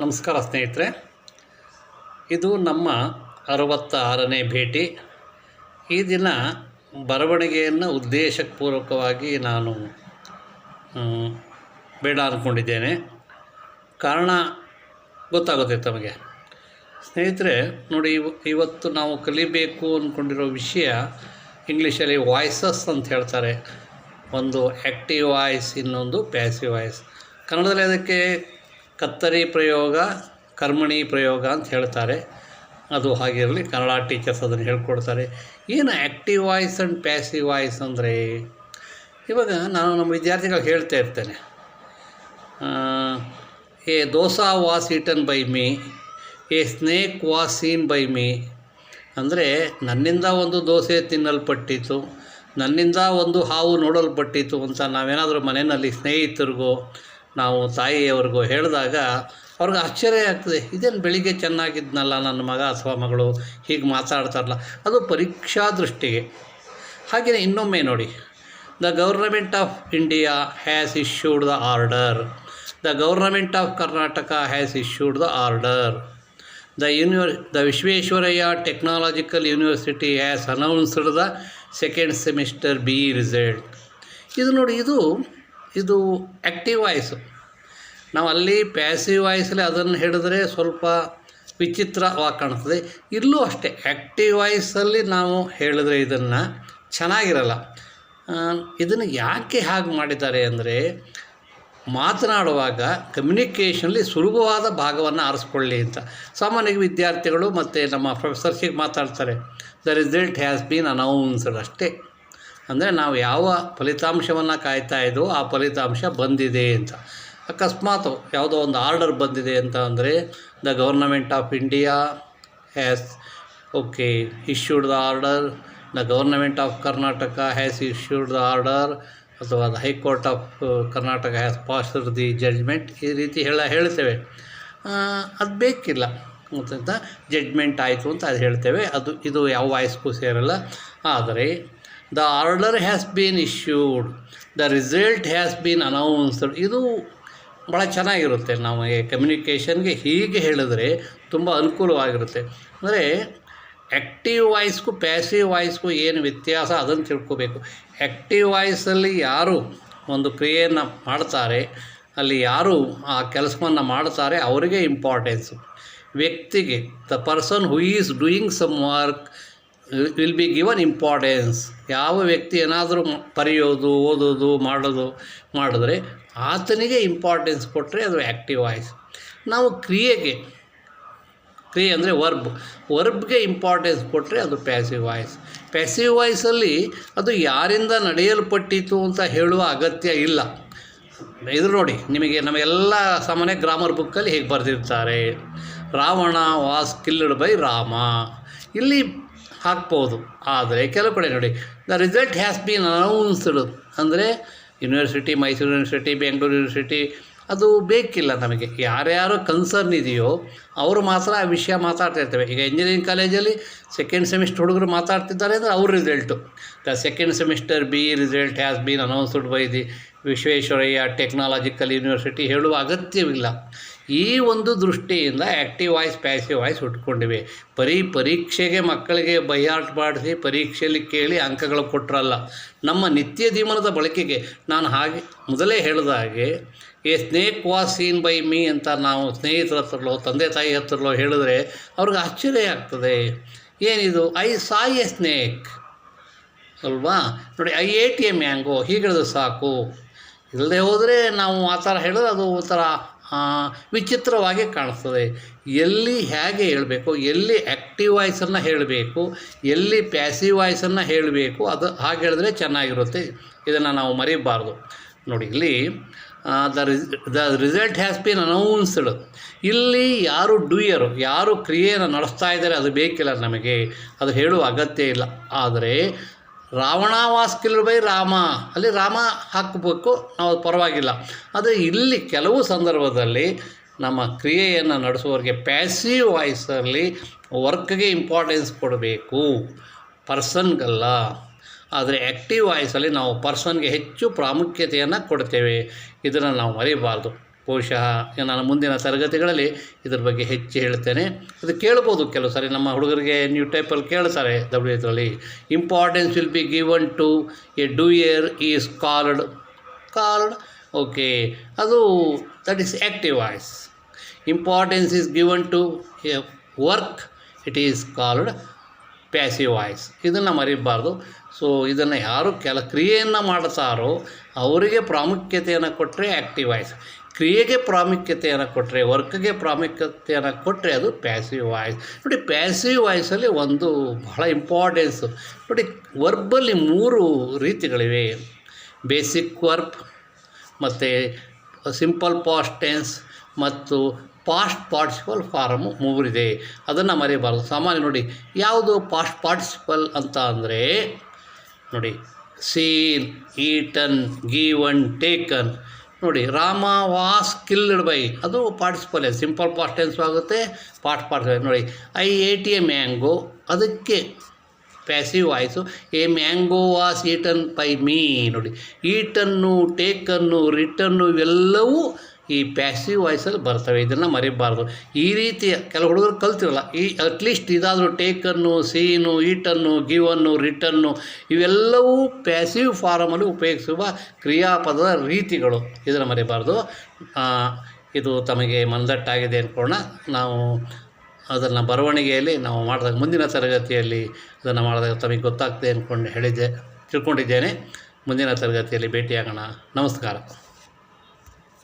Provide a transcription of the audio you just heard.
ನಮಸ್ಕಾರ ಸ್ನೇಹಿತರೆ, ಇದು ನಮ್ಮ 66ನೇ ಭೇಟಿ. ಈ ದಿನ ಬರವಣಿಗೆಯನ್ನು ಉದ್ದೇಶಪೂರ್ವಕವಾಗಿ ನಾನು ಬೇಡ ಅಂದ್ಕೊಂಡಿದ್ದೇನೆ. ಕಾರಣ ಗೊತ್ತಾಗುತ್ತೆ ತಮಗೆ. ಸ್ನೇಹಿತರೆ ನೋಡಿ, ಇವತ್ತು ನಾವು ಕಲಿಬೇಕು ಅಂದ್ಕೊಂಡಿರೋ ವಿಷಯ ಇಂಗ್ಲೀಷಲ್ಲಿ ವಾಯ್ಸಸ್ ಅಂತ ಹೇಳ್ತಾರೆ. ಒಂದು ಆ್ಯಕ್ಟಿವ್ ವಾಯ್ಸ್, ಇನ್ನೊಂದು ಪ್ಯಾಸಿವ್ ವಾಯ್ಸ್. ಕನ್ನಡದಲ್ಲಿ ಅದಕ್ಕೆ ಕತ್ತರಿ ಪ್ರಯೋಗ, ಕರ್ಮಣಿ ಪ್ರಯೋಗ ಅಂತ ಹೇಳ್ತಾರೆ. ಅದು ಹಾಗಿರಲಿ, ಕನ್ನಡ ಟೀಚರ್ಸ್ ಅದನ್ನು ಹೇಳ್ಕೊಡ್ತಾರೆ. ಏನು active voice and passive voice ಅಂದರೆ, ಇವಾಗ ನಾನು ನಮ್ಮ ವಿದ್ಯಾರ್ಥಿಗಳು ಹೇಳ್ತಾ ಇರ್ತೇನೆ, A dosa was eaten by me, A snake was scene by me. ಅಂದರೆ ನನ್ನಿಂದ ಒಂದು ದೋಸೆ ತಿನ್ನಲ್ಪಟ್ಟಿತು, ನನ್ನಿಂದ ಒಂದು ಹಾವು ನೋಡಲ್ಪಟ್ಟಿತು ಅಂತ ನಾವೇನಾದರೂ ಮನೆಯಲ್ಲಿ ಸ್ನೇಹಿತರಿಗೋ ನಾವು ತಾಯಿಯವ್ರಿಗೋ ಹೇಳಿದಾಗ ಅವ್ರಿಗೆ ಆಶ್ಚರ್ಯ ಆಗ್ತದೆ. ಇದೇನು ಬೆಳಿಗ್ಗೆ ಚೆನ್ನಾಗಿದ್ನಲ್ಲ ನನ್ನ ಮಗ ಅಥವಾ ಮಗಳು ಹೀಗೆ ಮಾತಾಡ್ತಾರಲ್ಲ, ಅದು ಪರೀಕ್ಷಾ ದೃಷ್ಟಿಗೆ. ಹಾಗೆಯೇ ಇನ್ನೊಮ್ಮೆ ನೋಡಿ, the government of India has issued the order, the government of Karnataka has issued the order, the Visvesvaraya technological university has announced the second semester B result. ಇದು ನೋಡಿ, ಇದು ಆ್ಯಕ್ಟಿವ್ ವಾಯ್ಸು. ನಾವು ಅಲ್ಲಿ ಪ್ಯಾಸಿವ್ ವಾಯ್ಸಲ್ಲಿ ಅದನ್ನು ಹೇಳಿದ್ರೆ ಸ್ವಲ್ಪ ವಿಚಿತ್ರವಾಗಿ ಕಾಣ್ತದೆ. ಇಲ್ಲೂ ಅಷ್ಟೇ, ಆ್ಯಕ್ಟಿವ್ ವಾಯ್ಸಲ್ಲಿ ನಾವು ಹೇಳಿದ್ರೆ ಇದನ್ನು ಚೆನ್ನಾಗಿರಲ್ಲ. ಇದನ್ನು ಯಾಕೆ ಹಾಗೆ ಮಾಡಿದ್ದಾರೆ ಅಂದರೆ, ಮಾತನಾಡುವಾಗ ಕಮ್ಯುನಿಕೇಷನಲ್ಲಿ ಸುಲಭವಾದ ಭಾಗವನ್ನು ಆರಿಸ್ಕೊಳ್ಳಿ ಅಂತ. ಸಾಮಾನ್ಯವಾಗಿ ವಿದ್ಯಾರ್ಥಿಗಳು ಮತ್ತು ನಮ್ಮ ಪ್ರೊಫೆಸರ್ಸಿಗೆ ಮಾತಾಡ್ತಾರೆ, the result has been announced ಅಷ್ಟೇ. ಅಂದರೆ ನಾವು ಯಾವ ಫಲಿತಾಂಶವನ್ನು ಕಾಯ್ತಾ ಇದ್ದೋ ಆ ಫಲಿತಾಂಶ ಬಂದಿದೆ ಅಂತ. ಅಕಸ್ಮಾತ್ ಯಾವುದೋ ಒಂದು ಆರ್ಡರ್ ಬಂದಿದೆ ಅಂತ ಅಂದರೆ, the government of India has issued the order, the government of Karnataka has issued the order, ಅಥವಾ the high court of Karnataka has passed the judgement. ಈ ರೀತಿ ಹೇಳ್ತೇವೆ. ಅದು ಬೇಕಿಲ್ಲ ಅಂತ, ಜಡ್ಜ್ಮೆಂಟ್ ಆಯಿತು ಅಂತ ಅದು ಹೇಳ್ತೇವೆ. ಇದು ಯಾವ ವಾಯ್ಸ್ಗೂ ಸೇರಲ್ಲ. ಆದರೆ the order has been issued, the result has been announced, ಇದು ಭಾಳ ಚೆನ್ನಾಗಿರುತ್ತೆ. ನಮಗೆ ಕಮ್ಯುನಿಕೇಷನ್ಗೆ ಹೀಗೆ ಹೇಳಿದ್ರೆ ತುಂಬ ಅನುಕೂಲವಾಗಿರುತ್ತೆ. ಅಂದರೆ ಆ್ಯಕ್ಟಿವ್ ವಾಯ್ಸ್ಗೂ ಪ್ಯಾಸಿವ್ ವಾಯ್ಸ್ಗೂ ಏನು ವ್ಯತ್ಯಾಸ ಅದನ್ನು ತಿಳ್ಕೋಬೇಕು. ಆ್ಯಕ್ಟಿವ್ ವಾಯ್ಸಲ್ಲಿ ಯಾರು ಒಂದು ಕ್ರಿಯೆಯನ್ನು ಮಾಡ್ತಾರೆ, ಅಲ್ಲಿ ಯಾರು ಆ ಕೆಲಸವನ್ನು ಮಾಡ್ತಾರೆ ಅವರಿಗೆ ಇಂಪಾರ್ಟೆನ್ಸು. ವ್ಯಕ್ತಿಗೆ, the person who is doing some work will be given importance. ಯಾವ ವ್ಯಕ್ತಿ ಏನಾದರೂ ಬರೆಯೋದು, ಓದೋದು, ಮಾಡಿದ್ರೆ ಆತನಿಗೆ ಇಂಪಾರ್ಟೆನ್ಸ್ ಕೊಟ್ಟರೆ ಅದು ಆ್ಯಕ್ಟಿವ್ ವಾಯ್ಸ್. ನಾವು ಕ್ರಿಯೆ ಅಂದರೆ ವರ್ಬ್ಗೆ ಇಂಪಾರ್ಟೆನ್ಸ್ ಕೊಟ್ಟರೆ ಅದು ಪ್ಯಾಸಿವ್ ವಾಯ್ಸ್. ಪ್ಯಾಸಿವ್ ವಾಯ್ಸಲ್ಲಿ ಅದು ಯಾರಿಂದ ನಡೆಯಲ್ಪಟ್ಟಿತು ಅಂತ ಹೇಳುವ ಅಗತ್ಯ ಇಲ್ಲ. ಇದು ನೋಡಿ, ನಮಗೆಲ್ಲ ಸಾಮಾನ್ಯ ಗ್ರಾಮರ್ ಬುಕ್ಕಲ್ಲಿ ಹೇಗೆ ಬರೆದಿರ್ತಾರೆ, Ravana was killed by Rama, ಇಲ್ಲಿ ಹಾಕ್ಬೋದು. ಆದರೆ ಕೆಲವು ಕಡೆ ನೋಡಿ, the result has been announced ಅಂದರೆ university, Mysuru university, Bengaluru university, ಅದು ಬೇಕಿಲ್ಲ ನಮಗೆ. ಯಾರ್ಯಾರು ಕನ್ಸರ್ನ್ ಇದೆಯೋ ಅವರು ಮಾತ್ರ ಆ ವಿಷಯ ಮಾತಾಡ್ತಾ ಇರ್ತೇವೆ. ಈಗ ಇಂಜಿನಿಯರಿಂಗ್ ಕಾಲೇಜಲ್ಲಿ ಸೆಕೆಂಡ್ ಸೆಮಿಸ್ಟರ್ ಹುಡುಗರು ಮಾತಾಡ್ತಿದ್ದಾರೆ ಅಂದರೆ ಅವ್ರ result, the second semester B result has been announced by the Visvesvaraya technological university ಹೇಳುವ ಅಗತ್ಯವಿಲ್ಲ. ಈ ಒಂದು ದೃಷ್ಟಿಯಿಂದ ಆ್ಯಕ್ಟಿವ್ ವಾಯ್ಸ್, ಪ್ಯಾಸಿವ್ ವಾಯ್ಸ್ ಉಟ್ಕೊಂಡಿವೆ. ಪರೀಕ್ಷೆಗೆ ಮಕ್ಕಳಿಗೆ ಬೈಹಾರ್ಟ್ ಮಾಡಿಸಿ ಪರೀಕ್ಷೆಯಲ್ಲಿ ಕೇಳಿ ಅಂಕಗಳು ಕೊಟ್ಟರಲ್ಲ, ನಮ್ಮ ನಿತ್ಯ ಜೀವನದ ಬಳಕೆಗೆ. ನಾನು ಹಾಗೆ ಮೊದಲೇ ಹೇಳಿದ ಹಾಗೆ, A snake was scene by me ಅಂತ ನಾವು ಸ್ನೇಹಿತರ ಹತ್ರಲೋ ತಂದೆ ತಾಯಿ ಹತ್ರಲೋ ಹೇಳಿದ್ರೆ ಅವ್ರಿಗೆ ಆಶ್ಚರ್ಯ ಆಗ್ತದೆ. ಏನಿದು, ಐ ಸಾ ಎ ಸ್ನೇಕ್ ಅಲ್ವಾ. ನೋಡಿ, ಐ ಏಟ್ ಎ ಮ್ಯಾಂಗೋ ಹೀಗೆ ಹೇಳಿದ್ರೆ ಸಾಕು. ಇಲ್ಲದೆ ಹೋದರೆ ನಾವು ಆ ಥರ ಹೇಳಿದ್ರೆ ಅದು ಒಂಥರ ವಿಚಿತ್ರವಾಗಿ ಕಾಣಿಸ್ತದೆ. ಎಲ್ಲಿ ಹೇಗೆ ಹೇಳಬೇಕು, ಎಲ್ಲಿ ಆ್ಯಕ್ಟಿವ್ ವಾಯ್ಸನ್ನು ಹೇಳಬೇಕು, ಎಲ್ಲಿ ಪ್ಯಾಸಿವ್ ವಾಯ್ಸನ್ನು ಹೇಳಬೇಕು, ಅದು ಹಾಗೆ ಹೇಳಿದ್ರೆ ಚೆನ್ನಾಗಿರುತ್ತೆ. ಇದನ್ನು ನಾವು ಮರಿಬಾರ್ದು. ನೋಡಿ, ಇಲ್ಲಿ the result has been announced, ಇಲ್ಲಿ ಯಾರು ಡೂಯರು, ಯಾರು ಕ್ರಿಯೆಯನ್ನು ನಡೆಸ್ತಾ ಇದ್ದಾರೆ ಅದು ಬೇಕಿಲ್ಲ ನಮಗೆ, ಅದು ಹೇಳುವ ಅಗತ್ಯ ಇಲ್ಲ. ಆದರೆ Ravana was killed by Rama, ಅಲ್ಲಿ ರಾಮ ಹಾಕಬೇಕು, ನಾವು ಪರವಾಗಿಲ್ಲ. ಆದರೆ ಇಲ್ಲಿ ಕೆಲವು ಸಂದರ್ಭದಲ್ಲಿ ನಮ್ಮ ಕ್ರಿಯೆಯನ್ನು ನಡೆಸುವವರಿಗೆ ಪ್ಯಾಸಿವ್ ವಾಯ್ಸಲ್ಲಿ ವರ್ಕ್ಗೆ ಇಂಪಾರ್ಟೆನ್ಸ್ ಕೊಡಬೇಕು, ಪರ್ಸನ್ಗಲ್ಲ. ಆದರೆ ಆ್ಯಕ್ಟಿವ್ ವಾಯ್ಸಲ್ಲಿ ನಾವು ಪರ್ಸನ್ಗೆ ಹೆಚ್ಚು ಪ್ರಾಮುಖ್ಯತೆಯನ್ನು ಕೊಡ್ತೇವೆ. ಇದನ್ನು ನಾವು ಮರಿಬಾರ್ದು. ಬಹುಶಃ ನಾನು ಮುಂದಿನ ತರಗತಿಗಳಲ್ಲಿ ಇದ್ರ ಬಗ್ಗೆ ಹೆಚ್ಚು ಹೇಳ್ತೇನೆ. ಅದು ಕೇಳ್ಬೋದು ಕೆಲವು ಸಾರಿ ನಮ್ಮ ಹುಡುಗರಿಗೆ ನ್ಯೂ ಟೈಪಲ್ಲಿ ಕೇಳ್ತಾರೆ ಇದರಲ್ಲಿ. Importance will be given to a doer is called okay, ಅದು that is active voice. Importance is given to a work, it is called passive voice. ಇದನ್ನು ಮರಿಬಾರ್ದು. ಸೊ ಇದನ್ನು ಯಾರು ಕ್ರಿಯೆಯನ್ನು ಮಾಡ್ತಾರೋ ಅವರಿಗೆ ಪ್ರಾಮುಖ್ಯತೆಯನ್ನು ಕೊಟ್ಟರೆ ಆ್ಯಕ್ಟಿವ್ ವಾಯ್ಸ್, ಕ್ರಿಯೆಗೆ ಪ್ರಾಮುಖ್ಯತೆಯನ್ನು ಕೊಟ್ಟರೆ, ವರ್ಕ್ಗೆ ಪ್ರಾಮುಖ್ಯತೆಯನ್ನು ಕೊಟ್ಟರೆ ಅದು ಪ್ಯಾಸಿವ್ ವಾಯ್ಸ್. ನೋಡಿ, ಪ್ಯಾಸಿವ್ ವಾಯ್ಸಲ್ಲಿ ಒಂದು ಬಹಳ ಇಂಪಾರ್ಟೆನ್ಸು ನೋಡಿ, ವರ್ಬಲ್ಲಿ 3 ರೀತಿಗಳಿವೆ. ಬೇಸಿಕ್ ವರ್ಬ್ ಮತ್ತು ಸಿಂಪಲ್ ಪಾಸ್ಟ್ ಟೆನ್ಸ್ ಮತ್ತು ಪಾಸ್ಟ್ ಪಾರ್ಟಿಸಿಪಲ್ ಫಾರಮು 3 ಇದೆ. ಅದನ್ನು ಮರಿಬಾರ್ದು. ಸಾಮಾನ್ಯ ನೋಡಿ, ಯಾವುದು ಪಾಸ್ಟ್ ಪಾರ್ಟಿಸಿಪಲ್ ಅಂತ ಅಂದರೆ ನೋಡಿ, ಸೀನ್, ಈಟನ್, ಗೀವನ್, ಟೇಕನ್. ನೋಡಿ, ರಾಮ ವಾಸ್ ಕಿಲ್ಡ್ ಬೈ, ಅದು ಪಾರ್ಟಿಸಿಪಲ್, ಸಿಂಪಲ್ ಪಾಸ್ಟ್ ಟೆನ್ಸ್ ಆಗುತ್ತೆ, ಪಾಸ್ಟ್ ಪಾರ್ಟಿಸಿಪಲ್. ನೋಡಿ, ಐ ಏಟ್ ಎ ಮ್ಯಾಂಗೋ, ಅದಕ್ಕೆ passive voice. A mango was eaten by me. ನೋಡಿ, ಈಟನ್ನು, ಟೇಕನ್ನು, ರಿಟನ್ನು ಇವೆಲ್ಲವೂ ಈ ಪ್ಯಾಸಿವ್ ವಾಯ್ಸಲ್ಲಿ ಬರ್ತವೆ. ಇದನ್ನು ಮರಿಬಾರ್ದು. ಈ ರೀತಿಯ ಕೆಲವು ಹುಡುಗರು ಕಲ್ತಿರಲ್ಲ, ಅಟ್ಲೀಸ್ಟ್ ಇದಾದರೂ ಟೇಕನ್ನು, ಸೀನು, ಈಟನ್ನು, ಗಿವನ್ನು, ರಿಟನ್ನು ಇವೆಲ್ಲವೂ ಪ್ಯಾಸಿವ್ ಫಾರಮಲ್ಲಿ ಉಪಯೋಗಿಸುವ ಕ್ರಿಯಾಪದದ ರೀತಿಗಳು. ಇದನ್ನು ಮರಿಬಾರ್ದು. ಇದು ತಮಗೆ ಮನದಟ್ಟಾಗಿದೆ ಅಂದ್ಕೊಳ್ಳೋಣ. ನಾವು ಅದನ್ನು ಬರವಣಿಗೆಯಲ್ಲಿ ನಾವು ಮಾಡಿದಾಗ ಮುಂದಿನ ತರಗತಿಯಲ್ಲಿ ಅದನ್ನು ಮಾಡಿದಾಗ ತಮಗೆ ಗೊತ್ತಾಗ್ತದೆ ಅಂದ್ಕೊಂಡು ತಿಳ್ಕೊಂಡಿದ್ದೇನೆ. ಮುಂದಿನ ತರಗತಿಯಲ್ಲಿ ಭೇಟಿಯಾಗೋಣ. ನಮಸ್ಕಾರ.